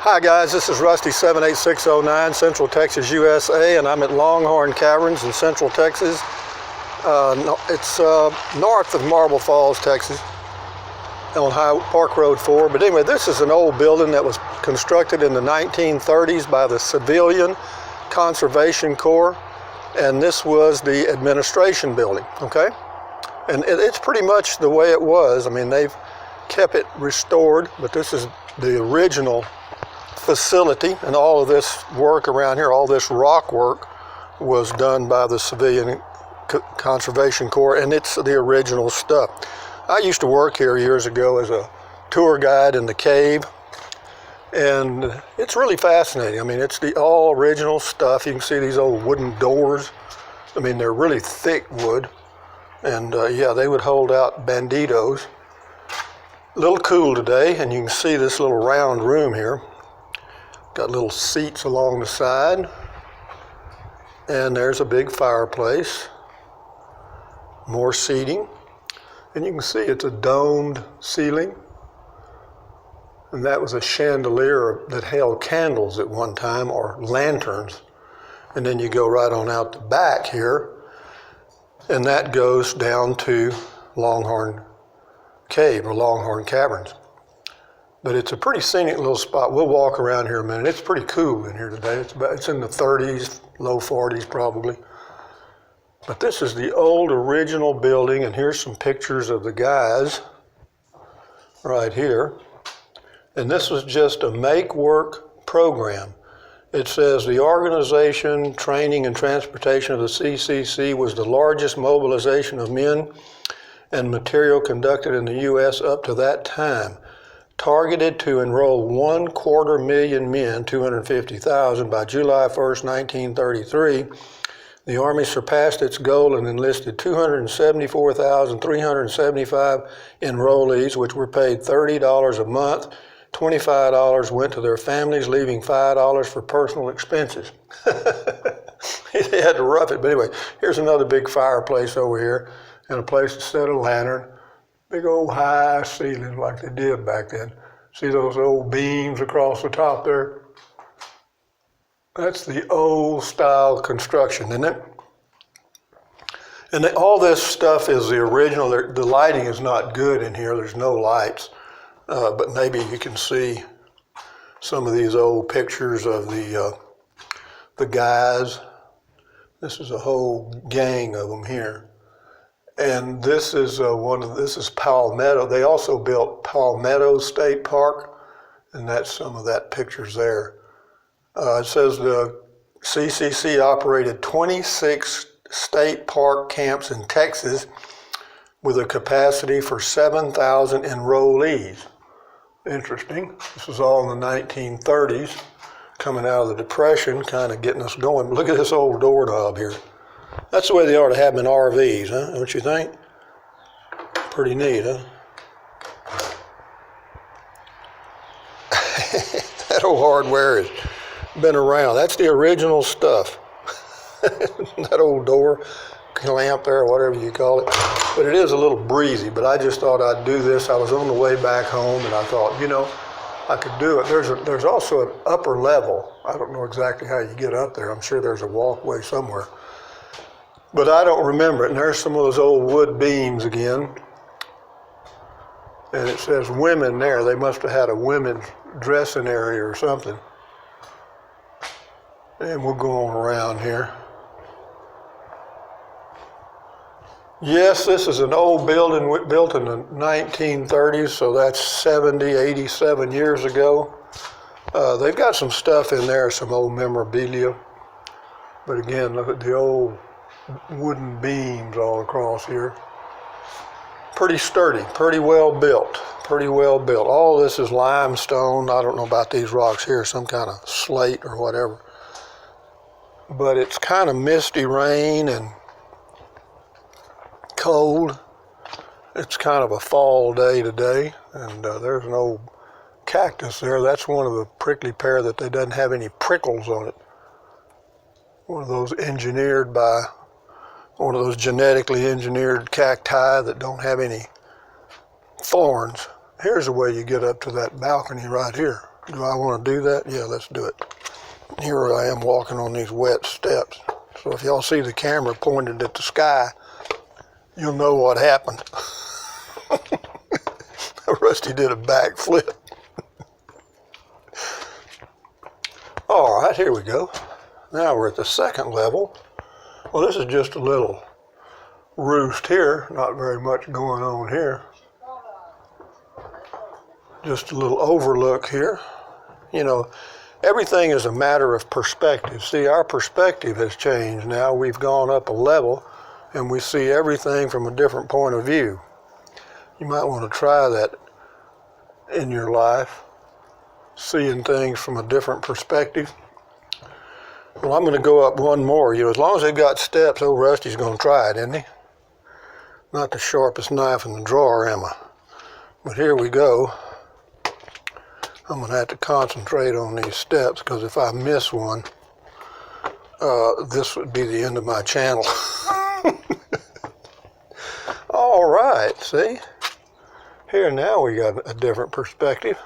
Hi guys, this is Rusty 78609, Central Texas, USA, and I'm at Longhorn Caverns in Central Texas. It's north of Marble Falls, Texas, on Park Road 4. But anyway, this is an old building that was constructed in the 1930s by the Civilian Conservation Corps, and this was the administration building, okay? And it's pretty much the way it was. I mean, they've kept it restored, but this is the original facility, and all of this work around here, all this rock work, was done by the Civilian Conservation Corps, and it's the original stuff. I used to work here years ago as a tour guide in the cave, and it's really fascinating. I mean, it's the all original stuff. You can see these old wooden doors. I mean, they're really thick wood, and yeah, they would hold out banditos. A little cool today, and you can see this little round room here. Got little seats along the side, and there's a big fireplace, more seating, and you can see it's a domed ceiling, and that was a chandelier that held candles at one time, or lanterns. And then you go right on out the back here, and that goes down to Longhorn Cave, or Longhorn Caverns. But it's a pretty scenic little spot. We'll walk around here a minute. It's pretty cool in here today. It's in the 30s, low 40s probably. But this is the old original building, and here's some pictures of the guys right here. And this was just a make work program. It says the organization, training, and transportation of the CCC was the largest mobilization of men and material conducted in the U.S. up to that time. Targeted to enroll 250,000 men, 250,000, by July 1st, 1933, the Army surpassed its goal and enlisted 274,375 enrollees, which were paid $30 a month. $25 went to their families, leaving $5 for personal expenses. They had to rough it. But anyway, here's another big fireplace over here, and a place to set a lantern. Big old high ceilings like they did back then. See those old beams across the top there? That's the old style construction, isn't it? And all this stuff is the original. The lighting is not good in here. There's no lights. But maybe you can see some of these old pictures of the guys. This is a whole gang of them here. And this is this is Palmetto. They also built Palmetto State Park, and that's some of that pictures there. It says the CCC operated 26 state park camps in Texas with a capacity for 7,000 enrollees. Interesting. This was all in the 1930s, coming out of the Depression, kind of getting us going. Look at this old doorknob here. That's the way they ought to have them in RVs, huh? Don't you think? Pretty neat, huh? That old hardware has been around. That's the original stuff. That old door clamp there, or whatever you call it. But it is a little breezy, but I just thought I'd do this. I was on the way back home, and I thought, you know, I could do it. There's also an upper level. I don't know exactly how you get up there. I'm sure there's a walkway somewhere. But I don't remember it. And there's some of those old wood beams again. And it says women there. They must have had a women's dressing area or something. And we'll go on around here. Yes, this is an old building built in the 1930s, so that's 87 years ago. They've got some stuff in there, some old memorabilia. But again, look at the old wooden beams all across here. Pretty sturdy, pretty well built, pretty well built. All this is limestone. I don't know about these rocks here, some kind of slate or whatever. But it's kind of misty rain and cold. It's kind of a fall day today, and there's an old cactus there. That's one of the prickly pear that they doesn't have any prickles on it. One of those engineered by one of those genetically engineered cacti that don't have any thorns. Here's the way you get up to that balcony right here. Do I want to do that? Yeah, let's do it. Here I am walking on these wet steps. So if y'all see the camera pointed at the sky, you'll know what happened. Rusty did a backflip. All right, here we go. Now we're at the second level. Well, this is just a little roost here, not very much going on here. Just a little overlook here. You know, everything is a matter of perspective. See, our perspective has changed now. We've gone up a level and we see everything from a different point of view. You might want to try that in your life, seeing things from a different perspective. Well, I'm going to go up one more. You know, as long as they've got steps, old Rusty's going to try it, isn't he? Not the sharpest knife in the drawer, am I? But here we go. I'm going to have to concentrate on these steps, because if I miss one, this would be the end of my channel. All right, see? Here now we got a different perspective.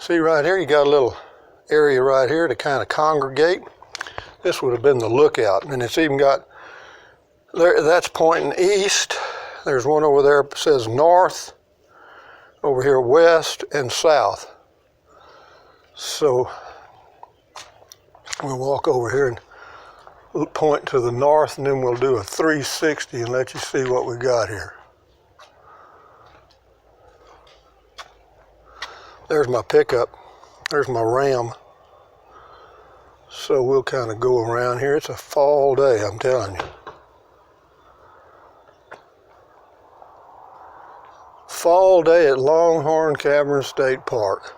See right here, you got a little area right here to kind of congregate. This would have been the lookout, and it's even got, there, that's pointing east. There's one over there that says north, over here west and south. So we'll walk over here and point to the north, and then we'll do a 360 and let you see what we got here. There's my pickup. There's my Ram. So we'll kind of go around here. It's a fall day, I'm telling you. Fall day at Longhorn Caverns State Park.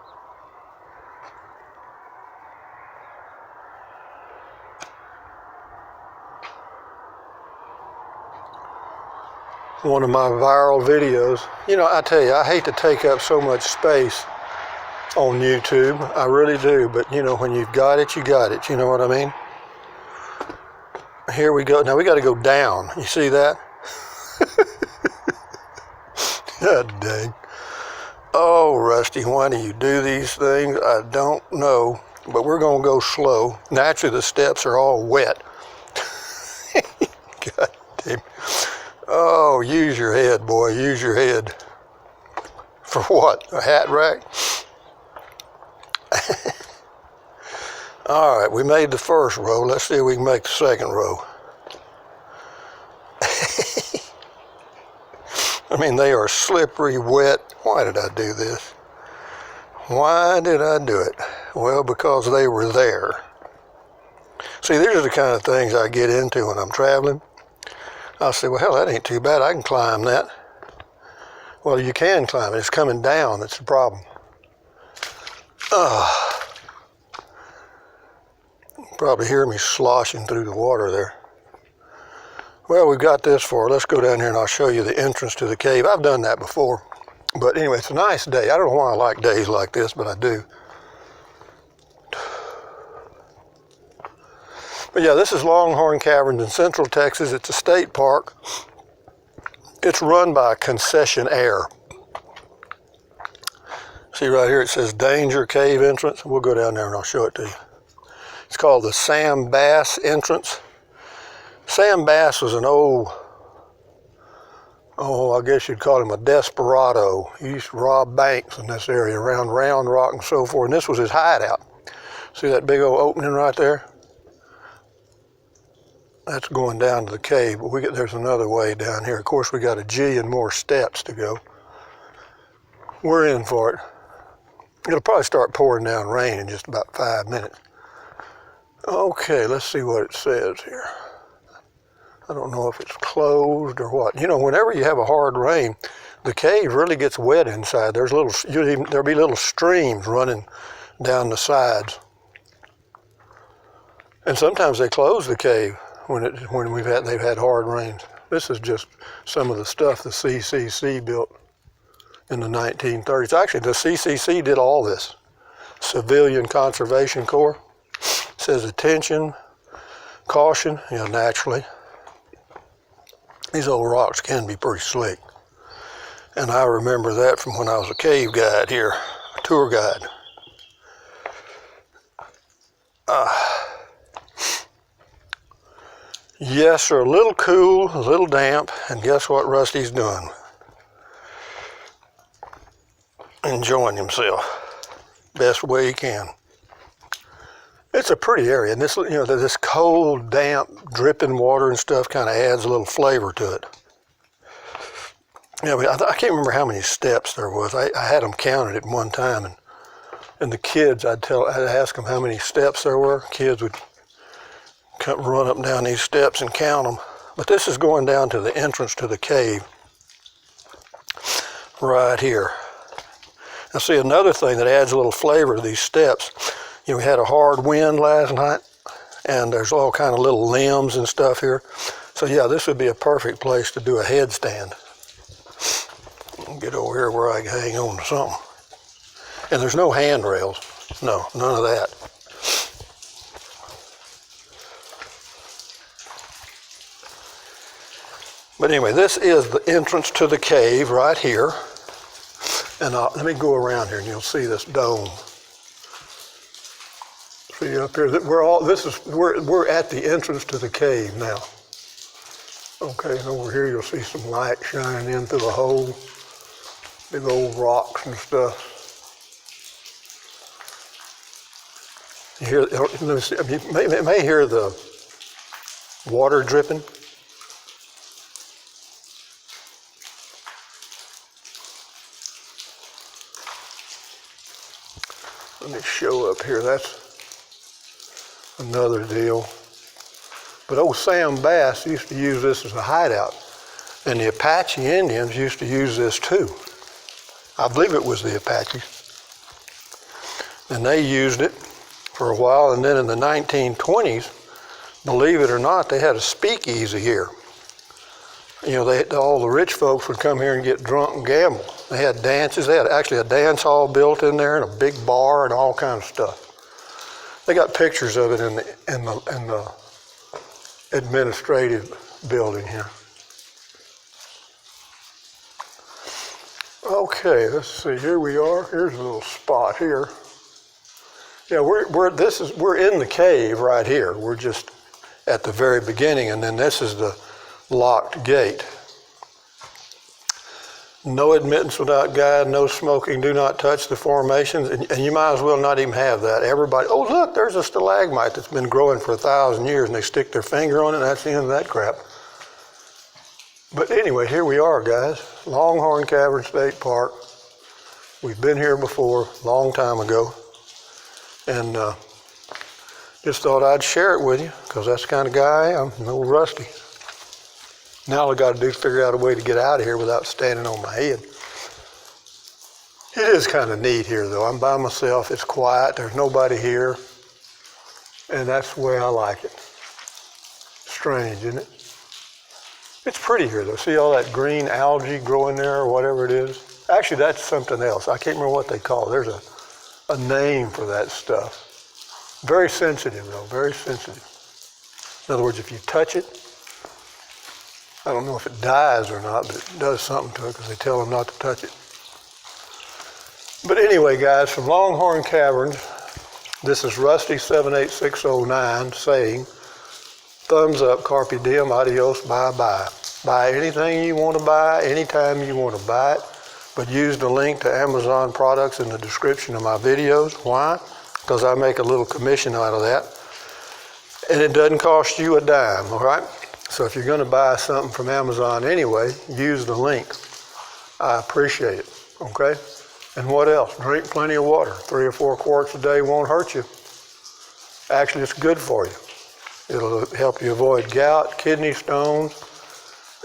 One of my viral videos. You know, I tell you, I hate to take up so much space on YouTube. I really do, but you know, when you've got it, you got it. You know what I mean? Here we go. Now we got to go down. You see that? God dang. Oh, Rusty, why do you do these things? I don't know, but we're going to go slow. Naturally, the steps are all wet. God damn. Oh, use your head, boy. Use your head. For what? A hat rack? All right, we made the first row. Let's see if we can make the second row. I mean, they are slippery, wet. Why did I do this? Why did I do it? Well, because they were there. See, these are the kind of things I get into when I'm traveling. I'll say, well, hell, that ain't too bad. I can climb that. Well, you can climb it. It's coming down. That's the problem. Probably hear me sloshing through the water there. Well, we've got this far. Let's go down here and I'll show you the entrance to the cave. I've done that before. But anyway, it's a nice day. I don't know why I like days like this, but I do. But yeah, this is Longhorn Caverns in Central Texas. It's a state park. It's run by a concessionaire. See right here, it says Danger Cave Entrance. We'll go down there and I'll show it to you. It's called the Sam Bass Entrance. Sam Bass was an old, I guess you'd call him a desperado. He used to rob banks in this area around Round Rock and so forth, and this was his hideout. See that big old opening right there? That's going down to the cave, but there's another way down here. Of course, we got a G and more steps to go. We're in for it. It'll probably start pouring down rain in just about 5 minutes. Okay, let's see what it says here. I don't know if it's closed or what. You know, whenever you have a hard rain, the cave really gets wet inside. There'll be little streams running down the sides. And sometimes they close the cave when they've had hard rains. This is just some of the stuff the CCC built in the 1930s. Actually, the CCC did all this. Civilian Conservation Corps. It says attention, caution, naturally. These old rocks can be pretty slick. And I remember that from when I was a cave guide here. I tour guide. Yes, they're a little cool, a little damp, and guess what Rusty's doing? Enjoying himself best way he can. It's a pretty area, and this, this cold, damp, dripping water and stuff kind of adds a little flavor to it. I can't remember how many steps there was. I had them counted at one time, and the kids, I'd ask them how many steps there were. Kids would run up and down these steps and count them. But this is going down to the entrance to the cave right here. Now see, another thing that adds a little flavor to these steps, we had a hard wind last night, and there's all kind of little limbs and stuff here. So yeah, this would be a perfect place to do a headstand. Get over here where I can hang on to something. And there's no handrails. No, none of that. But anyway, this is the entrance to the cave right here. And let me go around here and you'll see this dome. See up here, we're at the entrance to the cave now. Okay, and over here you'll see some light shining in through a hole. Big old rocks and stuff. You hear? Let me see. You may hear the water dripping. Let me show up here. That's another deal. But old Sam Bass used to use this as a hideout, and the Apache Indians used to use this too. I believe it was the Apaches. And they used it for a while, and then in the 1920s, believe it or not, they had a speakeasy here. All the rich folks would come here and get drunk and gamble. They had dances. They had actually a dance hall built in there and a big bar and all kinds of stuff. They got pictures of it in the administrative building here. Okay, let's see. Here we are. Here's a little spot here. Yeah, we're in the cave right here. We're just at the very beginning, and then this is the locked gate. No admittance without guide, no smoking, do not touch the formations, and you might as well not even have that. Everybody, oh look, there's a stalagmite that's been growing for 1,000 years, and they stick their finger on it, and that's the end of that crap. But anyway, here we are, guys. Longhorn Caverns State Park. We've been here before, a long time ago, and just thought I'd share it with you, because that's the kind of guy I am, a little rusty. Now all I got to do is figure out a way to get out of here without standing on my head. It is kind of neat here, though. I'm by myself. It's quiet. There's nobody here. And that's the way I like it. Strange, isn't it? It's pretty here, though. See all that green algae growing there or whatever it is? Actually, that's something else. I can't remember what they call it. There's a name for that stuff. Very sensitive, though. Very sensitive. In other words, if you touch it, I don't know if it dies or not, but it does something to it because they tell them not to touch it. But anyway, guys, from Longhorn Caverns, this is Rusty 78609 saying, thumbs up, carpe diem, adios, bye-bye. Buy anything you want to buy, anytime you want to buy it, but use the link to Amazon products in the description of my videos. Why? Because I make a little commission out of that. And it doesn't cost you a dime, all right? So if you're going to buy something from Amazon anyway, use the link. I appreciate it, okay? And what else? Drink plenty of water. 3 or 4 quarts a day won't hurt you. Actually, it's good for you. It'll help you avoid gout, kidney stones,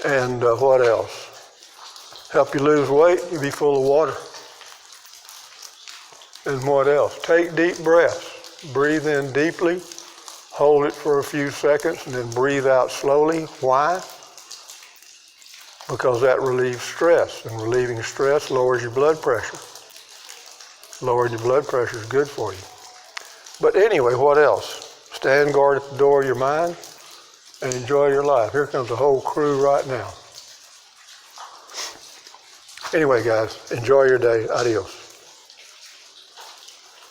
and what else? Help you lose weight, you'll be full of water. And what else? Take deep breaths. Breathe in deeply. Hold it for a few seconds and then breathe out slowly. Why? Because that relieves stress, and relieving stress lowers your blood pressure. Lowering your blood pressure is good for you. But anyway, what else? Stand guard at the door of your mind and enjoy your life. Here comes the whole crew right now. Anyway, guys, enjoy your day. Adios.